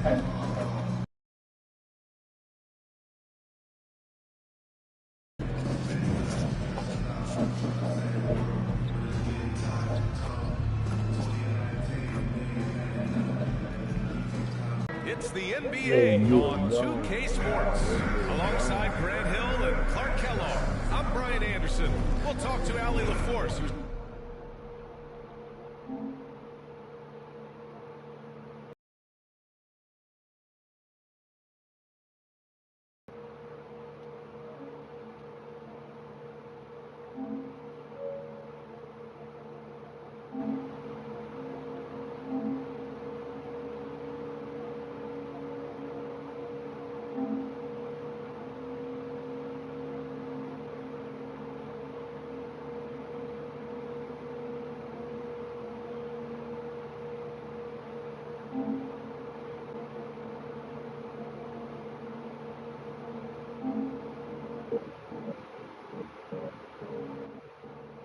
It's the NBA on 2K Sports. Alongside Grant Hill and Clark Kellogg, I'm Brian Anderson. We'll talk to Allie LaForce, who's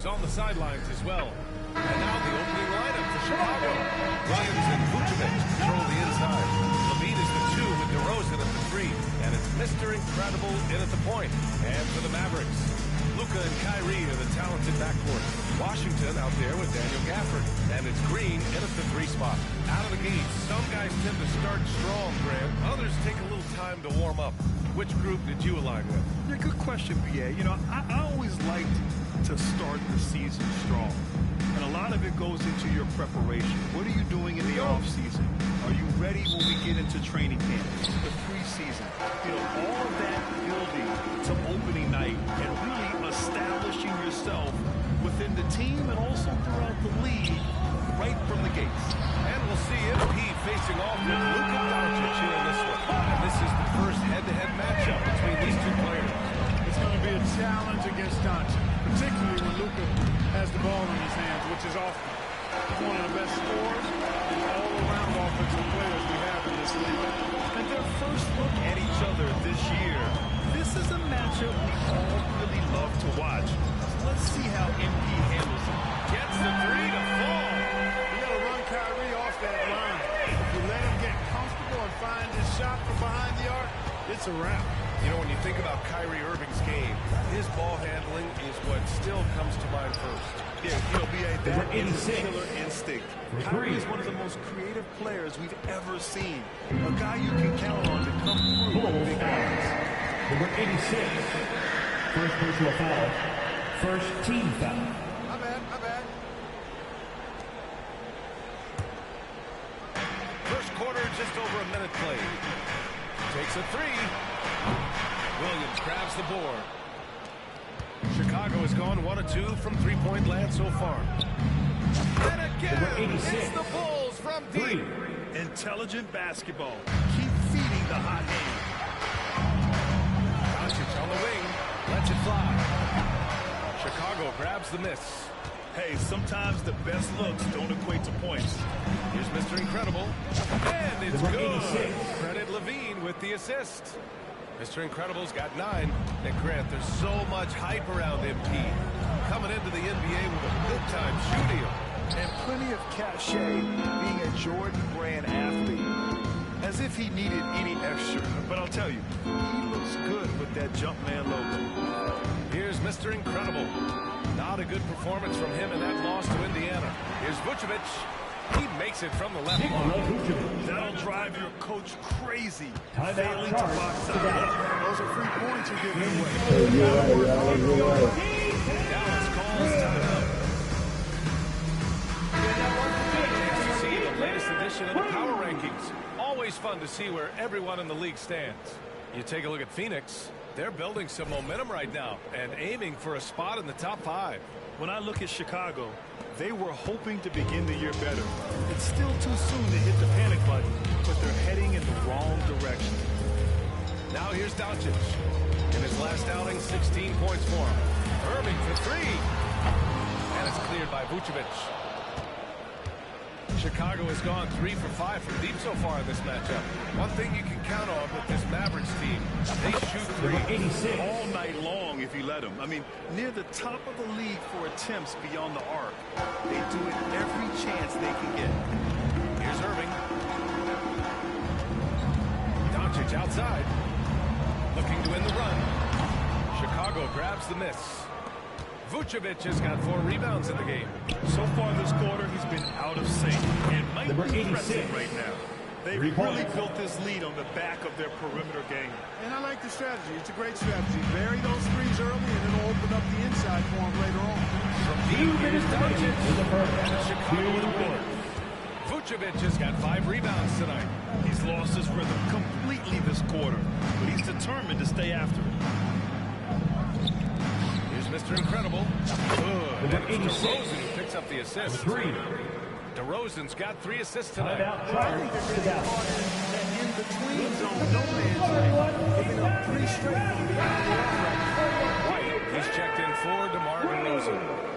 on the sidelines as well. And now the opening lineup for Chicago. Williams and Vucevic control the inside. LaVine is the 2 with DeRozan at the 3. And it's Mr. Incredible in at the point. And for the Mavericks, Luka and Kyrie are the talented backcourt. Washington out there with Daniel Gafford. And it's Green in at the 3 spot. Out of the gate, some guys tend to start strong, Grant. Others take a little time to warm up. Which group did you align with? Yeah, good question, BA. You know, I always liked to start the season strong. And a lot of it goes into your preparation. What are you doing in the off-season? Are you ready when we get into training camp, the preseason? You know, all of that building to opening night and really establishing yourself within the team and also throughout the league right from the gates. And we'll see MP facing off with Luka Doncic here in this one. And this is the first head-to-head matchup between these two players. It's going to be a challenge against Doncic, particularly when Luka has the ball in his hands, which is often one of the best scorers and all-around offensive players we have in this league. And their first look at each other this year, this is a matchup we all really love to watch. Let's see how MP handles it. Gets the 3 to fall. You got to run Kyrie off that line. If you let him get comfortable and find his shot from behind the arc, it's a wrap. You know, when you think about Kyrie Irving's game, his ball handling is what still comes to mind first. Yeah, you know, BA, that is killer instinct. Kyrie is one of the most creative players we've ever seen. A guy you can count on to come through with big guys. Number 86, first personal foul, first team foul. My bad. First quarter, just over a minute played. Takes a 3. Williams grabs the board. Chicago has gone 1 of 2 from three-point land so far. And again, it's the Bulls from deep. Intelligent basketball. Keep feeding the hot hand. Doncic on the wing. Lets it fly. Chicago grabs the miss. Hey, sometimes the best looks don't equate to points. Here's Mr. Incredible. And it's Number good. 86. Credit LaVine with the assist. Mr. Incredible's got 9. And Grant, there's so much hype around MP. Coming into the NBA with a big-time shoe deal. And plenty of cachet being a Jordan brand athlete. As if he needed any extra. But I'll tell you, he looks good with that Jumpman logo. Here's Mr. Incredible. Not a good performance from him in that loss to Indiana. Here's Vucevic. He makes it from the left block. That'll drive your coach crazy. Timeout Failing to box out. Those are 3 points you're giving away. Dallas calls timeout. To see the latest edition of the Power Rankings. Always fun to see where everyone in the league stands. You take a look at Phoenix. They're building some momentum right now and aiming for a spot in the top 5. When I look at Chicago, they were hoping to begin the year better. It's still too soon to hit the panic button, but they're heading in the wrong direction. Now here's Doncic. In his last outing, 16 points for him. Irving for 3. And it's cleared by Vucevic. Chicago has gone 3 for 5 from deep so far in this matchup. One thing you can count on with this Mavericks team, they shoot 3 all night long if you let them. I mean, near the top of the league for attempts beyond the arc. They do it every chance they can get. Here's Irving. And it's cleared by Vucevic. Chicago has gone 3 for 5 from deep so far in this matchup. One thing you can count on with this Mavericks team, they shoot 3 all night long if you let them. I mean, near the top of the league for attempts beyond the arc. They do it every chance they can get. Here's Irving. Vucevic outside. Looking to win the run. Chicago grabs the miss. Vucevic has got 4 rebounds in the game. So far this quarter, he's been out of sync and might be pressing right now. They've really built this lead on the back of their perimeter game. And I like the strategy. It's a great strategy. Bury those threes early, and then it'll open up the inside for them later on. From deep, here's Doncic. And Chicago with the board. Vucevic has got 5 rebounds tonight. He's lost his rhythm completely this quarter, but he's determined to stay after it. Here's Mr. Incredible. Good. And it's DeRozan who picks up the assist. 3. DeRozan's got 3 assists tonight. In between zone, no man's land, giving up 3 straight from the outside. White, he's checked in for DeMar DeRozan.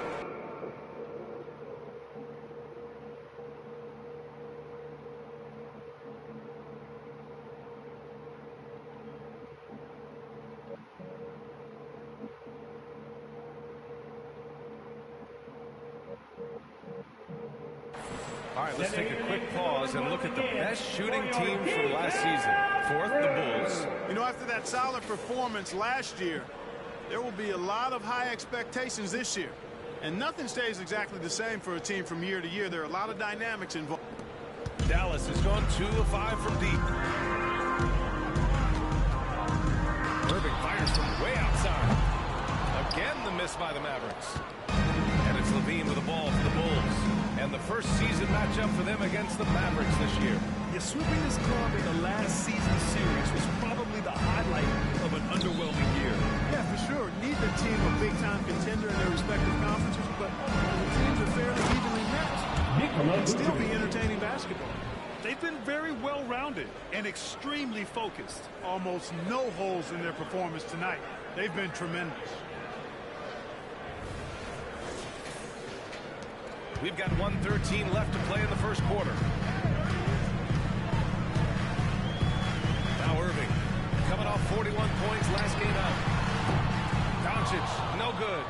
All right, let's take a quick pause and look at the best shooting team from last season. 4th, the Bulls. You know, after that solid performance last year, there will be a lot of high expectations this year. And nothing stays exactly the same for a team from year to year. There are a lot of dynamics involved. Dallas has gone 2 of 5 from deep. Irving fires from way outside. Again, the miss by the Mavericks. And it's Levine with the ball for the Bulls. And the first season matchup for them against the Mavericks this year. Yeah, sweeping this club in the last season's series was probably the highlight of an underwhelming year. Yeah, for sure. Neither team a big-time contender in their respective conferences, but the teams are fairly evenly matched. It can still be entertaining basketball. They've been very well-rounded and extremely focused. Almost no holes in their performance tonight. They've been tremendous. We've got 1:13 left to play in the first quarter. Now Irving, coming off 41 points last game out. Doncic, no good.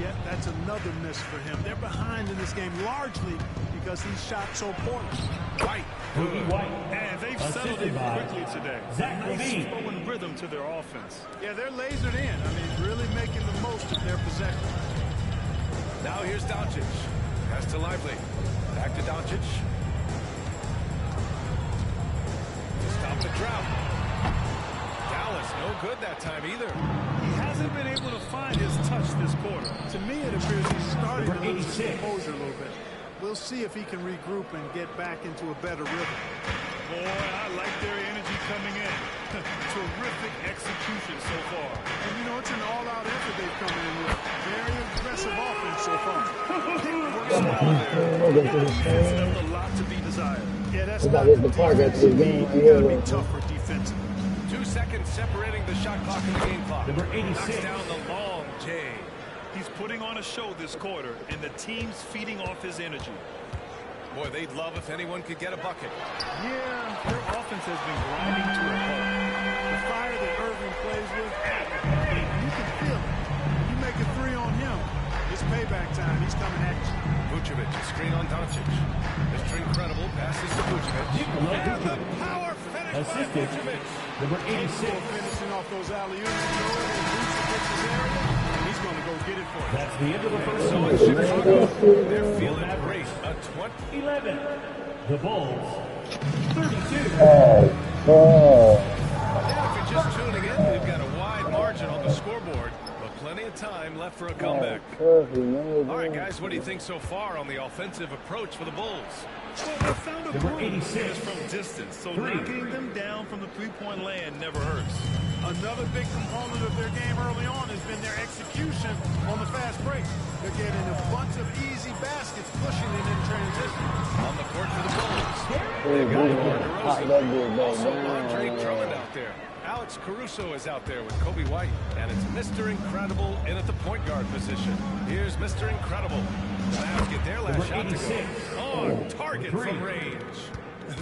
Yeah, that's another miss for him. They're behind in this game largely because he shot so poorly. White, good. And they've settled in quickly today. Nice flow and rhythm to their offense. Yeah, they're lasered in. I mean, really making the most of their possession. Now here's Doncic. Pass to Lively. Back to Doncic. To stop the drought. Dallas, no good that time either. He hasn't been able to find his touch this quarter. To me, it appears he's starting to lose his composure a little bit. We'll see if he can regroup and get back into a better rhythm. Boy, I like their energy coming in. Terrific execution so far. And, you know, it's an all-out effort they've come in with. Very impressive offense so far. Defense left a lot to be desired. Yeah, that's not the defense you need. You got to be tougher defensively. 2 seconds separating the shot clock and the game clock. Number 86. Knocks down the long J. He's putting on a show this quarter, and the team's feeding off his energy. Boy, they'd love if anyone could get a bucket. Yeah, their offense has been grinding to a halt. The fire that Irving plays with, you can feel it. You make a 3 on him, it's payback time. He's coming at you. Vucevic, screen on Doncic. Mr. Incredible passes to Vucevic. And the power finish by Vucevic. Number 86. Finishing off those alley-oops, throwing in Vucevic's area, and he's going to go get it for you. That's the end of the first So in quarter. Chicago, they're feeling great. A 11. The Bulls. 32. Yeah, if you're just tuning in, we've got a wide margin on the scoreboard, but plenty of time left for a comeback. All right, guys, what do you think so far on the offensive approach for the Bulls? Well, they found a Number groove 86. from distance, so 3. knocking them down from the three-point land never hurts. Another big component of their game early on has been their execution on the fast break. They're getting a bunch of easy baskets, pushing it in transition. On the court for the Bulls, they've got DeMar DeRozan. Also, Andre Drummond out there. Alex Caruso is out there with Kobe White. And it's Mr. Incredible in at the point guard position. Here's Mr. Incredible. The Mavs get their last shot to go. On target from range.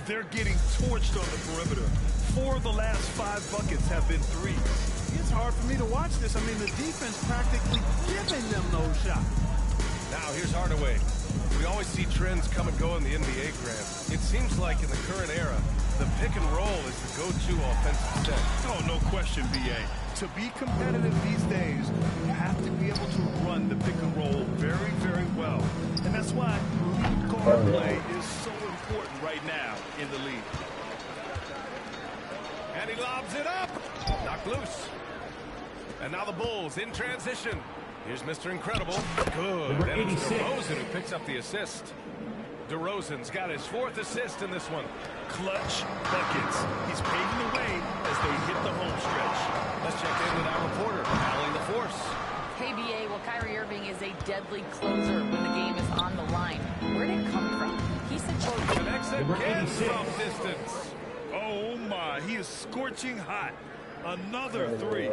They're getting torched on the perimeter. 4 of the last 5 buckets have been threes. It's hard for me to watch this. I mean, the defense practically giving them those shots. Now, here's Hardaway. We always see trends come and go in the NBA, Graham. It seems like in the current era, the pick and roll is the go-to offensive set. Oh, no question, B.A. To be competitive these days, you have to be able to run the pick and roll very, very well. And that's why lead guard play is so important right now in the league. And he lobs it up. Knocked loose. And now the Bulls in transition. Here's Mr. Incredible. Good. Number And it's 86. DeRozan who picks up the assist. DeRozan's got his 4th assist in this one. Clutch buckets. He's paving the way as they hit the home stretch. Let's check in with our reporter, Allie LaForce. KBA, well, Kyrie Irving is a deadly closer when the game is on the line. Where did it come from? He said, quote, Connects Number again 86. from distance. Oh, my. He is scorching hot. Another three.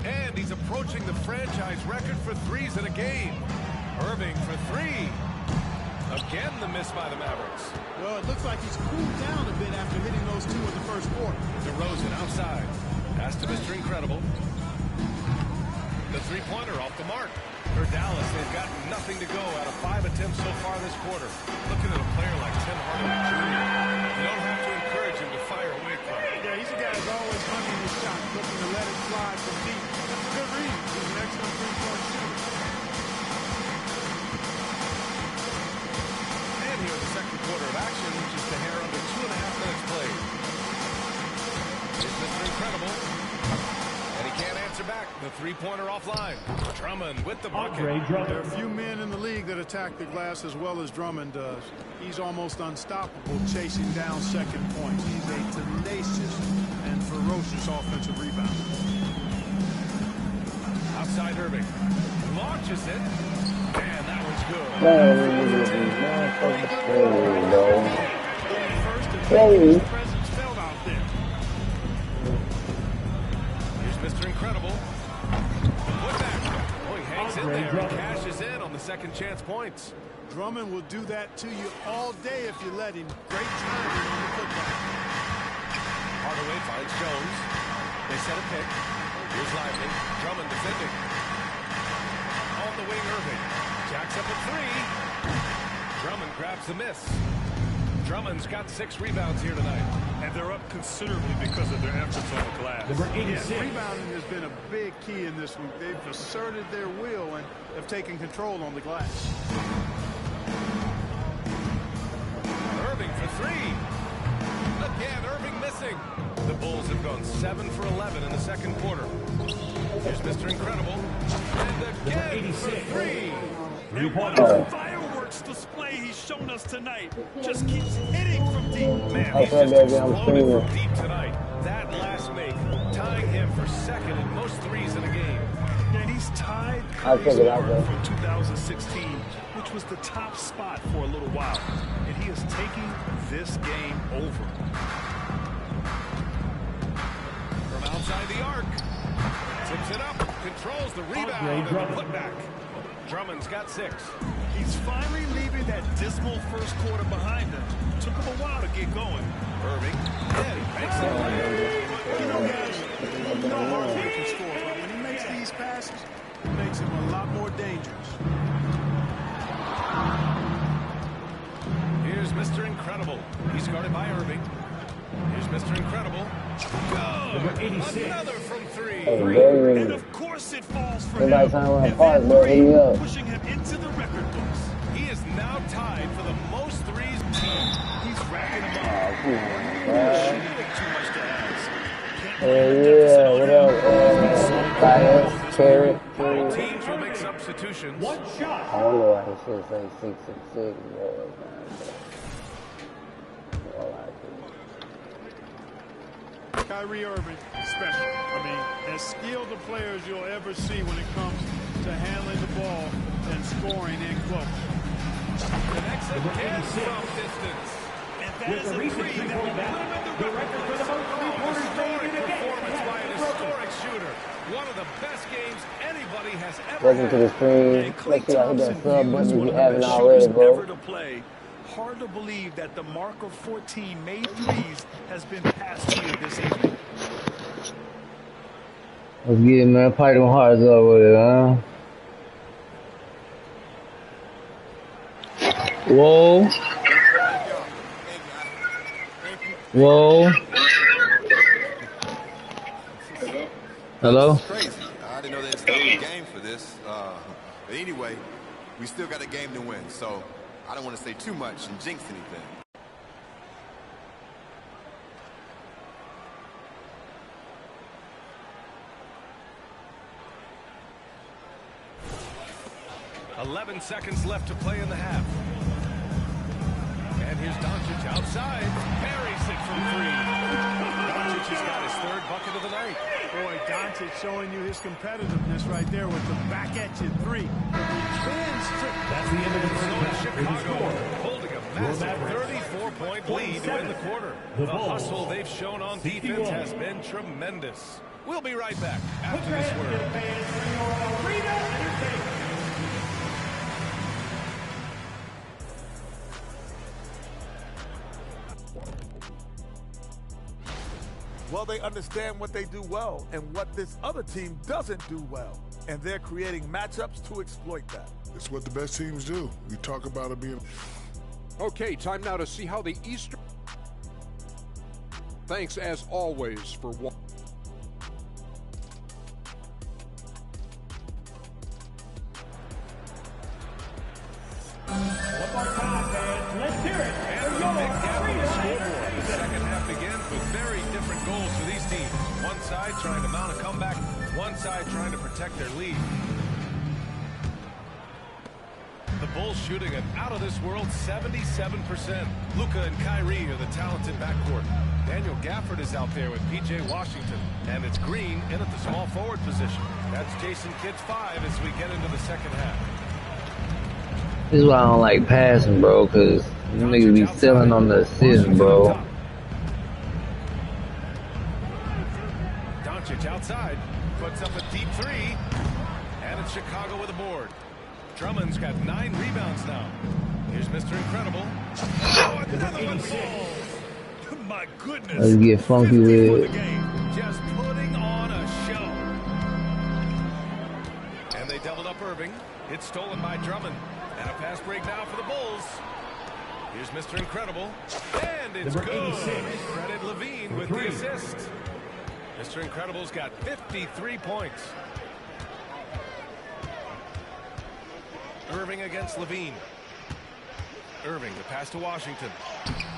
And he's approaching the franchise record for threes in a game. Irving for 3. Again, the miss by the Mavericks. Well, it looks like he's cooled down a bit after hitting those 2 in the first quarter. DeRozan outside. Pass to Mr. Incredible. The three-pointer off the mark. For Dallas, they've got nothing to go out of 5 attempts so far this quarter. Looking at a player like Tim Hardaway Jr., you don't have to encourage him to fire away from it. Yeah, he's a guy who's always hunting his shot, looking to let it fly from deep. That's a good read. He's an excellent three-point shooter. And here's the second quarter of action, just a hair under 2.5 minutes played. Here's Mr. Incredible. And he can't answer back. The three-pointer offline. Drummond with the bucket. Andre There are Drummond. few men in the league that attack the glass as well as Drummond does. He's almost unstoppable chasing down second points. He's a tenacious and ferocious offensive rebounder. Outside Irving. Launches it. And that one's good. First and Hey. his presence felt out there. Here's Mr. Incredible. Put back. Oh, he hangs in Andre there and Drummond. cashes in on the second chance points. Drummond will do that to you all day if you let him. Great timing on the putback. Hardaway finds Jones. They set a pick. Here's Lively. Drummond defending. On the wing, Irving. Jacks up a 3. Drummond grabs the miss. Drummond's got 6 rebounds here tonight. And they're up considerably because of their efforts on the glass. Number Yeah, 86. rebounding has been a big key in this one. They've asserted their will and have taken control on the glass. Irving for 3. Again, Irving missing. The Bulls have gone 7 for 11 in the second quarter. Here's Mr. Incredible. And again for 86. 3. And what a fireworks display he's shown us tonight. Just keeps hitting from deep. Man, I he's said, just baby, I'm exploded seeing from deep tonight. That last make, tying him for second in most threes in a game. And he's tied I'll Curry's take it out, mark bro. from 2016, which was the top spot for a little while. And he is taking this game over. From outside the arc. Tips it up. Controls the rebound Andre and the Drummond. putback. Drummond's got 6. He's finally leaving that dismal first quarter behind him. Took him a while to get going. Irving. Yeah, he makes it. You know, guys, you know Hardaway can score, but when he makes these passes, it makes him a lot more dangerous. Here's Mr. Incredible. He's guarded by Irving. Here's Mr. Incredible. Number Good. 86. Another from 3. And of course it falls for Everybody him. trying to run And apart, that bro. Hit me three up. pushing him into the record books. He is now tied for the most threes. He's racking them up. Come on, Shooting man. ain't too much to ask. Can't Hey, put a deficit yeah, on what him. up, Fire, Carrot? Both teams will make substitutions. One shot. I don't know why he should say 666, bro. Kyrie Irving, special. I mean, as skilled a player as you'll ever see when it comes to handling the ball and scoring in close. Connects Number again 86. from distance. And that With is the a recent three that three-point will battle, put him in the the record for the record most books. three-pointers made Historic in a game. performance by an It's broken. historic shooter. One of the best games anybody has ever Welcome to the had. stream. And Klay Make sure y'all hit that Thompson sub views button if one you of the haven't best already, shooters ever bro. to play. Hard to believe that the mark of 14 made threes has been passed here this evening. Let's get it, man. Pipe them hearts up with it, huh? Whoa. Whoa. Hello? It's crazy. I didn't know they stopped the game for this. But anyway, we still got a game to win, so I don't want to say too much and jinx anything. .11 seconds left to play in the half. And here's Doncic outside. Buries it from three. Doncic has got his third bucket of the night. Boy, Doncic showing you his competitiveness right there with the back at you three. That's the end of the first half. Chicago holding a massive 34-point lead to win the quarter. The hustle they've shown on defense has been tremendous. We'll be right back after this word. Well, they understand what they do well and what this other team doesn't do well. And they're creating matchups to exploit that. It's what the best teams do. We talk about it being... Okay, time now to see how the Eastern... Thanks, as always, for... One more time, man. Let's hear it. And the big gap on the scoreboard. The second half begins with very different goals for these teams. One side trying to mount a comeback, one side trying to protect their lead. The Bulls shooting an out-of-this-world 77%. Luka and Kyrie are the talented backcourt. Daniel Gafford is out there with P.J. Washington. And it's Green in at the small forward position. That's Jason Kidd's 5 as we get into the second half. This is why I don't like passing, bro, because you niggas be selling on the assist, bro. Doncic outside, puts up a deep three, and it's Chicago with a board. Drummond's got 9 rebounds now. Here's Mr. Incredible. Oh, another one falls. My goodness. Let's get funky with it. Just putting on a show. And they doubled up Irving. It's stolen by Drummond. And a pass break now for the Bulls. Here's Mr. Incredible. And it's Number good. 86. Credit Levine with the assist. Mr. Incredible's got 53 points. Irving against Levine. Irving, the pass to Washington.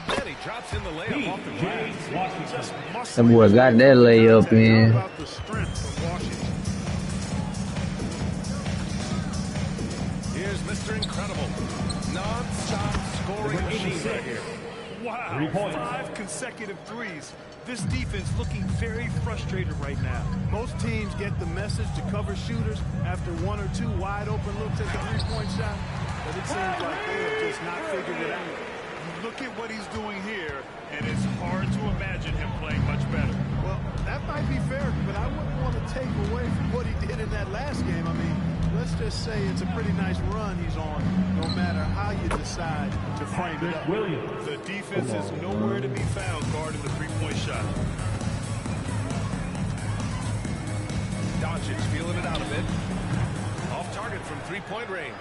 And he drops in the layup off the glass. That boy got that layup in. About the strength of Washington. Here's Mr. Incredible. Non-stop scoring machine right here. Wow, 3 points. 5 consecutive threes. This defense looking very frustrated right now. Most teams get the message to cover shooters after 1 or 2 wide open looks at the three-point shot, but it seems like they have just not figured it out. Look at what he's doing here, and it's hard to imagine him playing much better. Well, that might be fair, but I wouldn't want to take away from what he did in that last game. I mean, let's just say it's a pretty nice run he's on, no matter how you decide to frame it up. Williams. The defense is nowhere to be found guarding the three-point shot. Doncic feeling it out a bit. Off target from three-point range.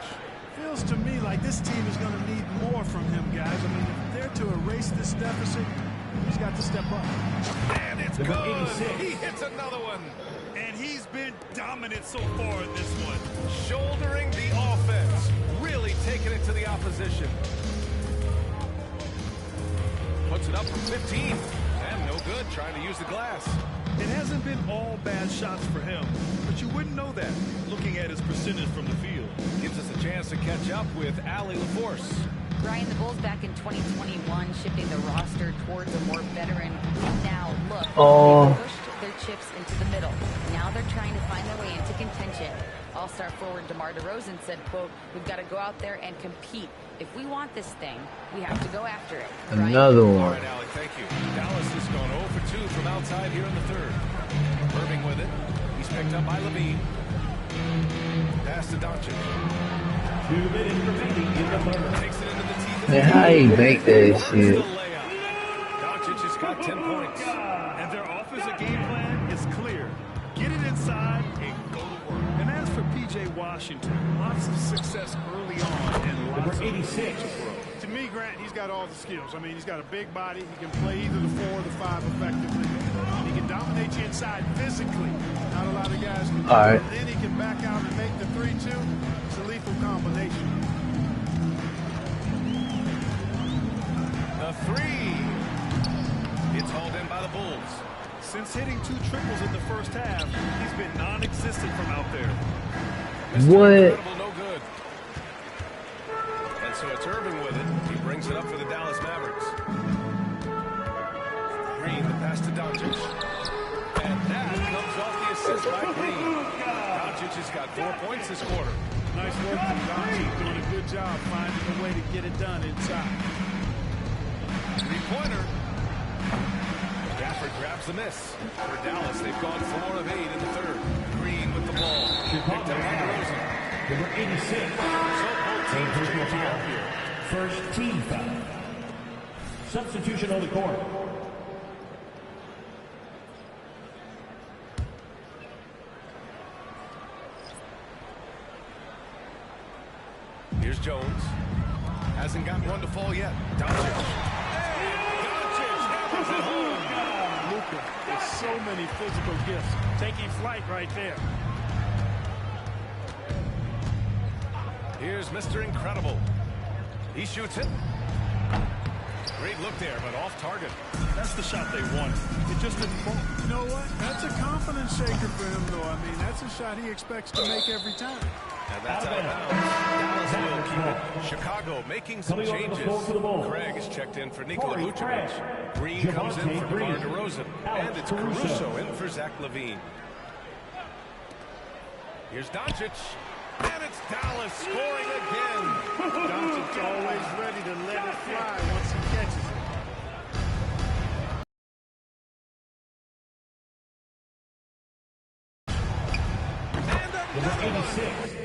Feels to me like this team is going to need more from him, guys. I mean, if they're to erase this deficit, he's got to step up. And it's Number good. 86. He hits another one. And he's been dominant so far in this one. Shouldering the offense. Really taking it to the opposition. Puts it up from 15. And no good trying to use the glass. It hasn't been all bad shots for him, but you wouldn't know that looking at his percentage from the field. Gives us a chance to catch up with Allie LaForce. Brian, the Bulls back in 2021 shifting the roster towards a more veteran now look. Oh. They pushed their chips into the middle. Now they're trying to find their way into contention. All-star forward DeMar DeRozan said, quote, "We've got to go out there and compete. If we want this thing, we have to go after it." Right? Another All one. right, Allie, thank you. Dallas has gone 0 for 2 from outside here in the third. Irving with it. He's picked up by Levine. Pass to Doncic. 2 minutes remaining in the third. Takes it into the teeth. Man, how he make that shit? Doncic has got 10 points. And their offensive game plan is clear. Get it inside and go to work. And as for P.J. Washington, lots of success early on and Number lots of 86. To me, Grant, he's got all the skills. I mean, he's got a big body. He can play either the 4 or the 5 effectively. He can dominate you inside physically. Not a lot of guys can do All right. it. Then he can back out and make the 3-2. It's a lethal combination. The three. It's hauled in by the Bulls. Since hitting 2 triples in the first half, he's been non-existent from out there. What? Incredible, no good. And so it's Irving with it. He brings it up for the Dallas Mavericks. Green, the pass to Doncic. And that comes off the assist by Green. Doncic has got 4 points this quarter. Nice work from Doncic, doing a good job finding a way to get it done inside. Three-pointer. Gafford grabs the miss. For Dallas, they've gone 4 of 8 in the third. Green with the ball. Picked up by DeRozan. Number 86. So both teams Personal change foul. up here. First team foul. Substitution on the court. Here's Jones. Hasn't gotten one to fall yet. Doncic. Doncic hammers it home. Luka, there's so many physical gifts. Taking flight right there. Here's Mr. Incredible. He shoots it. Great look there, but off target. That's the shot they wanted. It just didn't fall. You know what? That's a confidence shaker for him, though. I mean, that's a shot he expects to make every time. And that's out of bounds. Dallas will keep it. Chicago making some changes. Craig is checked in for Nikola Vucevic. Green comes in for DeMar DeRozan. And it's Caruso in for Zach LaVine. Here's Doncic. And it's Dallas scoring again. Doncic's always ready to let it fly once he catches it. Number 86.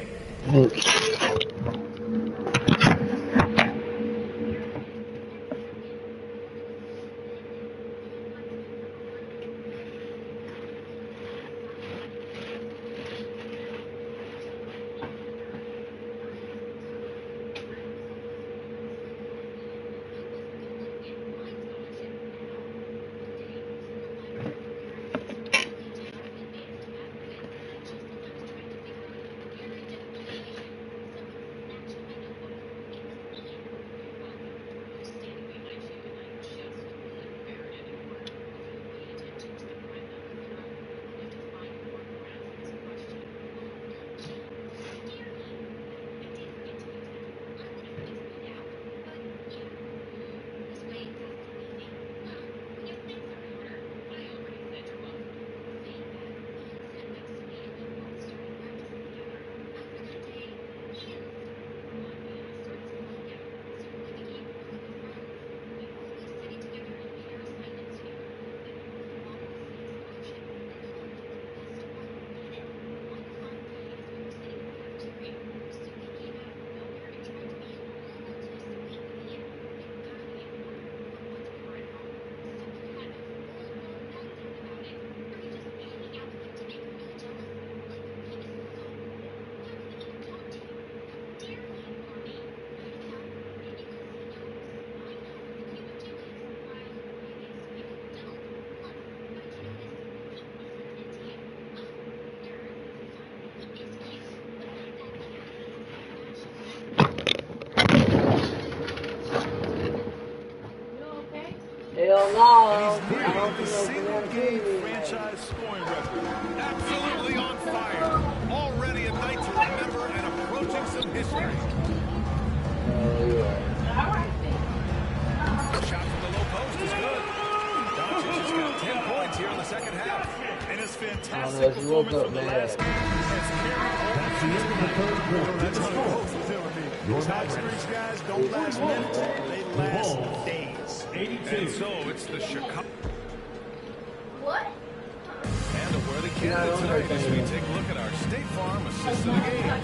Hell no. He's breaking the single-game franchise scoring record. Absolutely on fire. Already a night to remember and approaching some history. Shot from the low post is good. Doncic has got 10 points here in the second half. And his fantastic performance from the last game has carried over. That's how it goes with him. These high-streets guys don't last minutes. They last days. 82. And so it's the Chicago. What? And a worthy candidate tonight as we take a look at our State Farm assist of the game.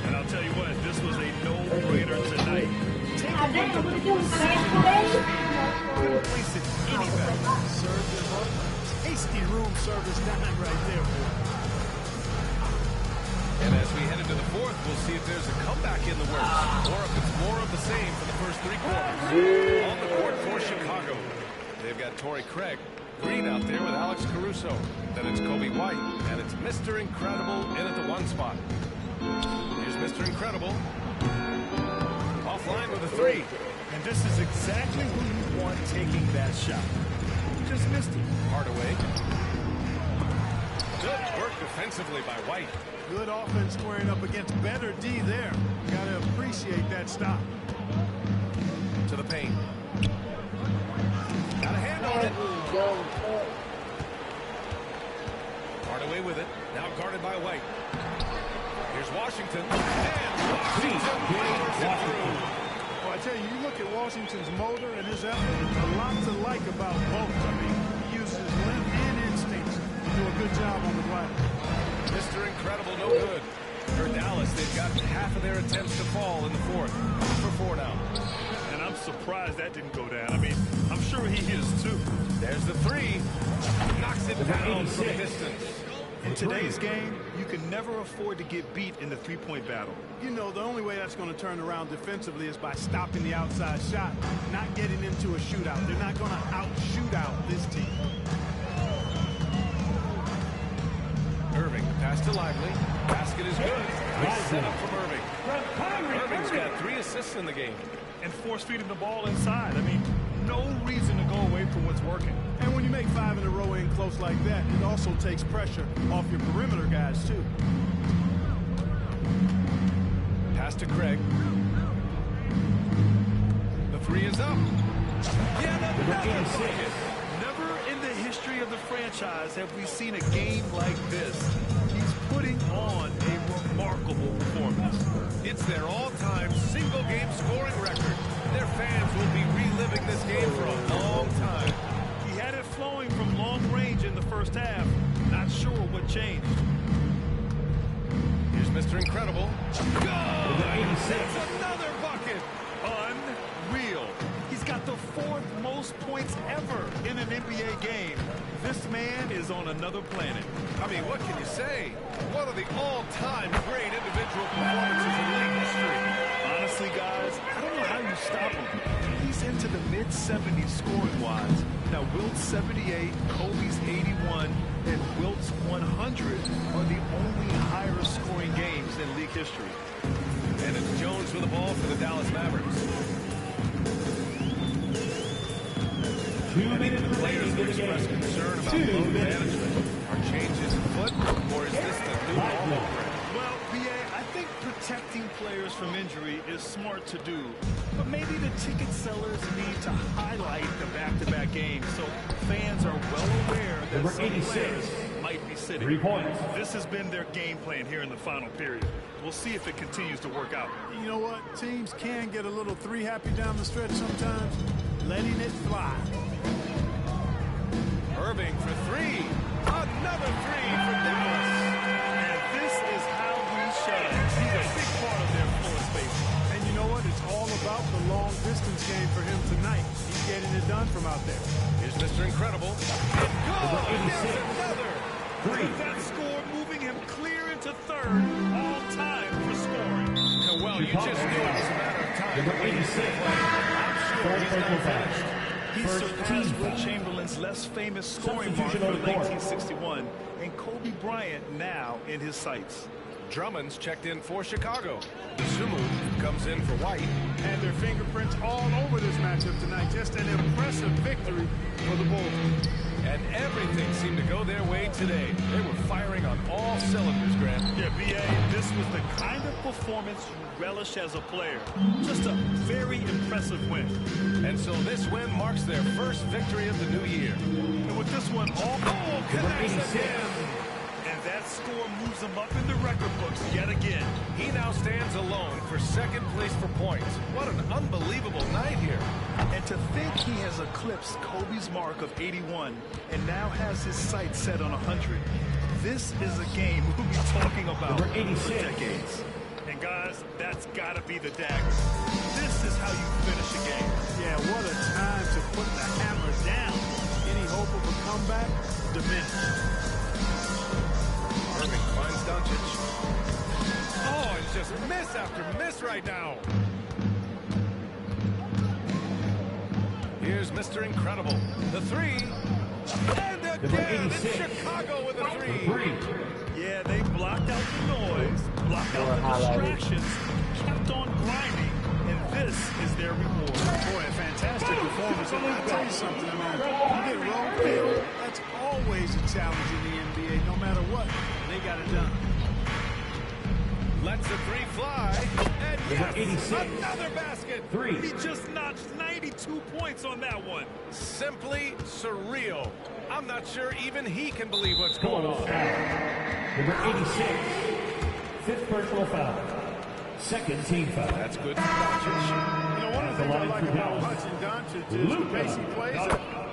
And I'll tell you what, this was a no-brainer tonight. Take a look at the place it any better. Served it up. Tasty room service dime right there, boy. And as we head into the fourth, we'll see if there's a comeback in the works, or if it's more of the same for the first 3 quarters. On the court for Chicago, they've got Torrey Craig. Green out there with Alex Caruso. Then it's Kobe White, and it's Mr. Incredible in at the 1 spot. Here's Mr. Incredible. Offline with a 3. And this is exactly who you want taking that shot. Just missed it. Hardaway. Good work defensively by White. Good offense squaring up against better D there. Got to appreciate that stop. To the paint. Got a hand on it. Hardaway with it. Now guarded by White. Here's Washington. And Washington powers it through. Well, I tell you, you look at Washington's motor and his effort, a lot to like about both. I mean, he uses length and instincts to do a good job on the glass. Mr. Incredible, no good. For Dallas, they've got half of their attempts to fall in the 4th. 2 for 4 now. And I'm surprised that didn't go down. I mean, I'm sure he is too. There's the 3. Knocks it down from distance. In today's game, you can never afford to get beat in the three-point battle. You know, the only way that's going to turn around defensively is by stopping the outside shot, not getting into a shootout. They're not going to out-shoot out this team. Irving, pass to Lively. Basket is good. Nice setup from Irving. Irving's got 3 assists in the game. And force-feeding the ball inside. I mean, no reason to go away from what's working. And when you make 5 in a row in close like that, it also takes pressure off your perimeter guys, too. Pass to Craig. The 3 is up. Yeah, Never in the history of the franchise have we seen a game like this. He's putting on a remarkable performance. It's their all-time single-game scoring record. Their fans will be reliving this game for a long time. He had it flowing from long range in the first half. Not sure what changed. Here's Mr. Incredible. Go! That's another bucket. Unreal. He's got the 4th most points ever in an NBA game. This man is on another planet. I mean, what can you say? One of the all-time great individual performances in league history. Honestly, guys, I don't know how you stop him. He's into the mid-70s scoring-wise. Now, Wilt's 78, Kobe's 81, and Wilt's 100 are the only higher-scoring games in league history. And it's Jones with the ball for the Dallas Mavericks. 2 minutes The players have expressed concern about load management. Are changes afoot, or is this the new normal? Well, B.A., I think protecting players from injury is smart to do, but maybe the ticket sellers need to highlight the back-to-back games so fans are well aware that Number some 86, players might be sitting. 3 points. This has been their game plan here in the final period. We'll see if it continues to work out. You know what? Teams can get a little 3-happy down the stretch sometimes. Letting it fly. Irving for 3. Another 3 for Dallas. And this is how he shines. He's a big part of their floor space. And you know what? It's all about the long-distance game for him tonight. He's getting it done from out there. Here's Mr. Incredible. And good! There's another. 3. That score moving him clear into 3rd all time for scoring. Well, you just knew it was a matter of time. Number 86. I'm sure he's not finished. He First surpassed team Wilt foul. Chamberlain's less famous scoring mark Substitution for on the court. 1961, and Kobe Bryant now in his sights. Drummond's checked in for Chicago. Sumu comes in for White. And their fingerprints all over this matchup tonight. Just an impressive victory for the Bulls. And everything seemed to go their way today. They were firing on all cylinders, Grant. Yeah, B.A., this was the kind of performance you relish as a player. Just a very impressive win. And so this win marks their first victory of the new year. And with this one, all connects again. And that score moves him up in the record books yet again. He now stands alone for 2nd place for points. What an unbelievable night here. And to think he has eclipsed Kobe's mark of 81 and now has his sights set on 100. This is a game we'll be talking about Number 86. for decades. And guys, that's got to be the dagger. This is how you finish a game. Yeah, what a time to put the hammer down. Any hope of a comeback? Diminished. Irving finds Doncic. Oh, it's just miss after miss right now. Here's Mr. Incredible. The 3. And they're Number again, 86. and Chicago with a three. Yeah, they blocked out the noise, blocked out the distractions, kept on grinding, and this is their reward. Boy, a fantastic performance. And I'll tell you something, man. You get road field, that's always a challenge in the NBA. No matter what, they got it done. Lets the three fly, and yes, 86. another basket. He just notched 92 points on that one. Simply surreal. I'm not sure even he can believe what's Going going off on. foul. Number 86. Fifth personal foul. Second team foul. That's good for Doncic. You know, one of the things I like about Hutch and Doncic is the pace he plays at.